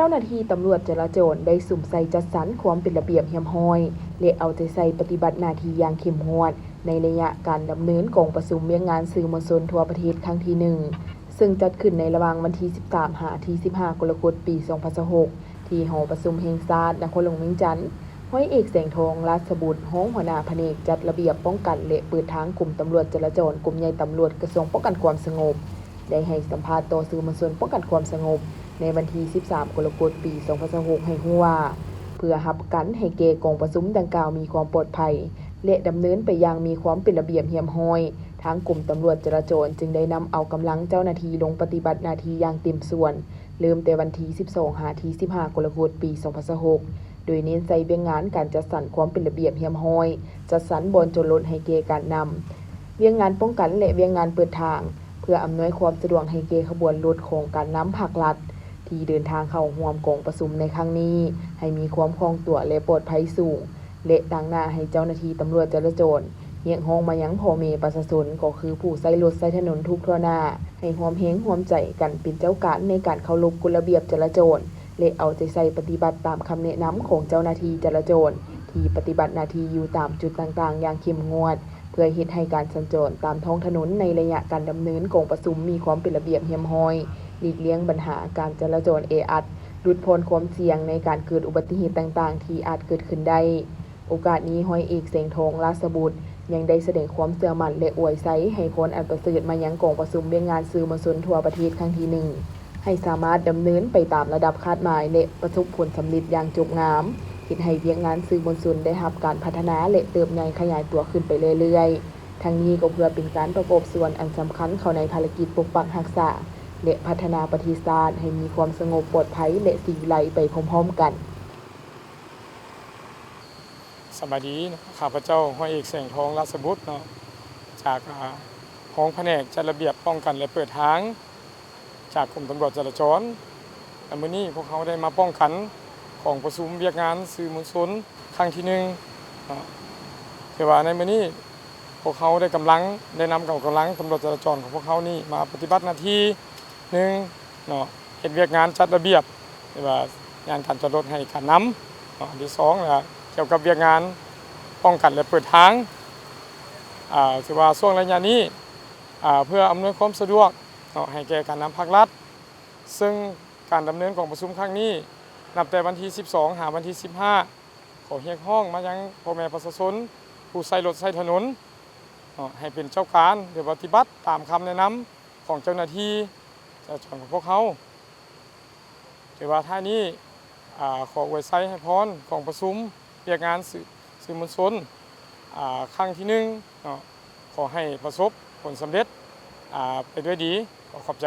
จ้าหน้าที่ตำรวจจราจรได้สุ่มใส่จัดสรรความเป็นระเบียบเรียบร้อยและเอาใจใส่ปฏิบัติหน้าที่อย่างเข้มงวดในระยะการดำเนินกองประชุมเวียงงานสื่อมวลชนทั่วประเทศครั้งที่1ซึ่งจัดขึ้นในระหว่างวันที่13ถึง15กรกฎาคมปี2026ที่หอประชุมแห่งชาตินครหลวงเวียงจันทน์ร้อยเอกแสงทองราชบุตรรองหัวหน้าแผนกจัดระเบียบป้องกันและเปิดทางกลุ่มตำรวจจราจรกลุ่มใหญ่ตำรวจกระทรวงป้องกันความสงบได้ให้สัมภาษณ์ต่อสื่อมวลชนป้องกันความสงบในวันที่13กรกฎาคมปี2026ให้รู้ว่าเพื่อรับประกันให้แก่กองประชุมดังกล่าวมีความปลอดภัยและดำเนินไปอย่างมีความเป็นระเบียบเรียบร้อยทางกลุ่มตำรวจจราจรจึงได้นำเอากำลังเจ้าหน้าที่ลงปฏิบัติหน้าที่อย่างเต็มส่วนเริ่มแต่วันที่12ถึง15กรกฎาคมปี2026โดยเน้นใส่เวียงงานการจัดสรรความเป็นระเบียบเรียบร้อยจัดสรรบอนจนลดให้แก่การนำเวียงงานป้องกันและเวียงงานเปิดทางเพื่ออำนวยความสะดวกให้แก่ขบวนรถของการนำภาครัฐที่เดินทางเข้าร่วมกองประชุมในครั้งนี้ให้มีความคล่องตัวและปลอดภัยสูงและตั้งหน้าให้เจ้าหน้าที่ตำรวจจราจรเรียกร้องมายังพ่อแม่ประชาชนก็คือผู้ใช้รถใช้ถนนทุกทั่วหน้าให้ร่วมแรงร่วมใจกันเป็นเจ้าการในการเคารพกฎระเบียบจราจรและเอาใจใส่ปฏิบัติตามคำแนะนำของเจ้าหน้าที่จราจรที่ปฏิบัติหน้าที่อยู่ตามจุดต่างๆอย่างเข้มงวดเพื่อเฮ็ดให้การสัญจรตามท้องถนนในระยะการดำเนินกองประชุมมีความเป็นระเบียบเรียบร้อยหลีกเลี่ยงปัญหาการจราจรแออัดลดพ้นความเสี่ยงในการเกิดอุบัติเหตุต่างๆที่อาจเกิดขึ้นได้โอกาสนี้ร้อยเอกแสงทองราชบุตรยังได้แสดงความเชื่อมั่นและอวยไซให้ผลอันประเสริฐมายังกองประชุมเวียงงานสื่อมวลชนทั่วประเทศครั้งที่1ให้สามารถดำเนินไปตามระดับคาดหมายและประสบผลสำเร็จอย่างจบงามเฮ็ดให้เวียงงานสื่อมวลชนได้รับการพัฒนาและเติบใหญ่ขยายตัวขึ้นไปเรื่อยๆทั้งนี้ก็เพื่อเป็นการประกอบส่วนอันสำคัญเข้าในภารกิจปกปักรักษาและพัฒนาประเทศชาติให้มีความสงบปลอดภัยและสิวิไลไปพร้อมๆกันสวัสดีข้าพเจ้าร้อยเอกแสงทองราชบุตรจากห้องแผนกจัดระเบียบป้องกันและเปิดทางจากกรมตำรวจจราจรและมื้อนี้พวกเขาได้มาป้องกันของประชุมเวียกงานสื่อมวลชนครั้งที่1แต่ว่าในมื้อนี้พวกเขาได้นำกำลังตำรวจจราจรของพวกเขานี่มาปฏิบัติหน้าที่1เฮ็ดเวียกงานจัดระเบียบหรือว่างานการจอดรถให้การนำอันที่2ล่ะเกี่ยวกับเวียกงานป้องกันและเปิดทางถือว่าช่วงระยะนี้เพื่ออำนวยความสะดวกให้แก่การนำภาครัฐซึ่งการดำเนินของประชุมครั้งนี้นับแต่วันที่12หาวันที่15ขอเรียกร้องมายังพ่อแม่ประชาชนผู้ใช้รถใช้ถนนให้เป็นเจ้าการหรือปฏิบัติตามคำแนะนำของเจ้าหน้าที่จราจรของพวกเขาถือว่าท่านี้ขออวยไซให้พรของประชุมเรียกงานสื่อมวลชนครั้งที่1ขอให้ประสบผลสำเร็จไปด้วยดีขอบใจ